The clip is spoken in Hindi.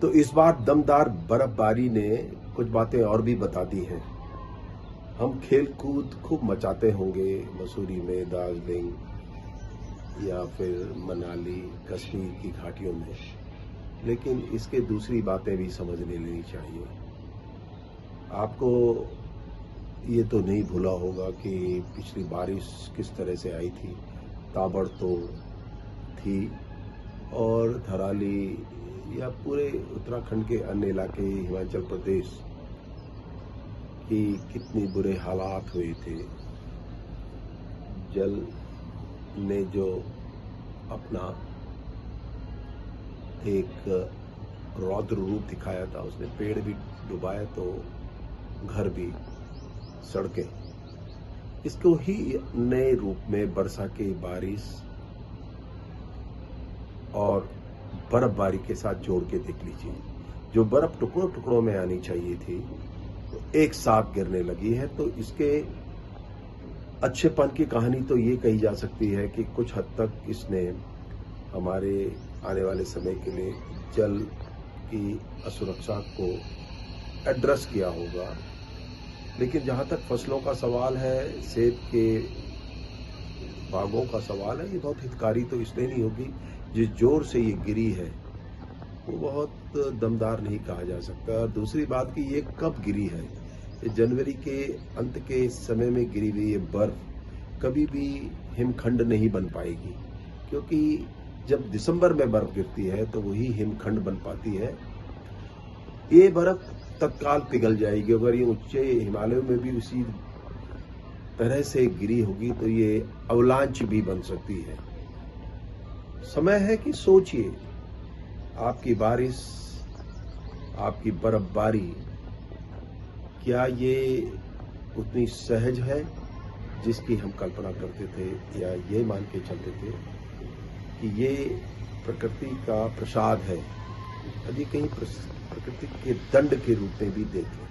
तो इस बार दमदार बर्फबारी ने कुछ बातें और भी बता दी हैं। हम खेल कूद खूब मचाते होंगे मसूरी में, दार्जिलिंग या फिर मनाली, कश्मीर की घाटियों में, लेकिन इसके दूसरी बातें भी समझ लेनी चाहिए। आपको ये तो नहीं भूला होगा कि पिछली बारिश किस तरह से आई थी, ताबड़तोड़ थी, और थराली या पूरे उत्तराखंड के अन्य इलाके, हिमाचल प्रदेश की कितनी बुरे हालात हुए थे। जल ने जो अपना एक रौद्र रूप दिखाया था, उसने पेड़ भी डुबाया तो घर भी, सड़कें, इसको ही नए रूप में वर्षा की बारिश और बर्फबारी के साथ जोड़ के देख लीजिए। जो बर्फ टुकड़ों टुकड़ों में आनी चाहिए थी तो एक साथ गिरने लगी है। तो इसके अच्छेपन की कहानी तो ये कही जा सकती है कि कुछ हद तक इसने हमारे आने वाले समय के लिए जल की असुरक्षा को एड्रेस किया होगा। लेकिन जहां तक फसलों का सवाल है, सेब के बागों का सवाल है, ये बहुत हितकारी तो इसलिए नहीं होगी, जिस जोर से ये गिरी है वो बहुत दमदार नहीं कहा जा सकता। और दूसरी बात कि ये कब गिरी है, ये जनवरी के अंत के समय में गिरी हुई ये बर्फ कभी भी हिमखंड नहीं बन पाएगी, क्योंकि जब दिसंबर में बर्फ गिरती है तो वही हिमखंड बन पाती है। ये बर्फ तत्काल पिघल जाएगी। अगर ये ऊंचे हिमालयों में भी उसी तरह से गिरी होगी तो ये अवलांच भी बन सकती है। समय है कि सोचिए, आपकी बारिश, आपकी बर्फबारी, क्या ये उतनी सहज है जिसकी हम कल्पना करते थे, या ये मान के चलते थे कि ये प्रकृति का प्रसाद है। अभी कहीं प्रकृति के दंड के रूप में भी देखें।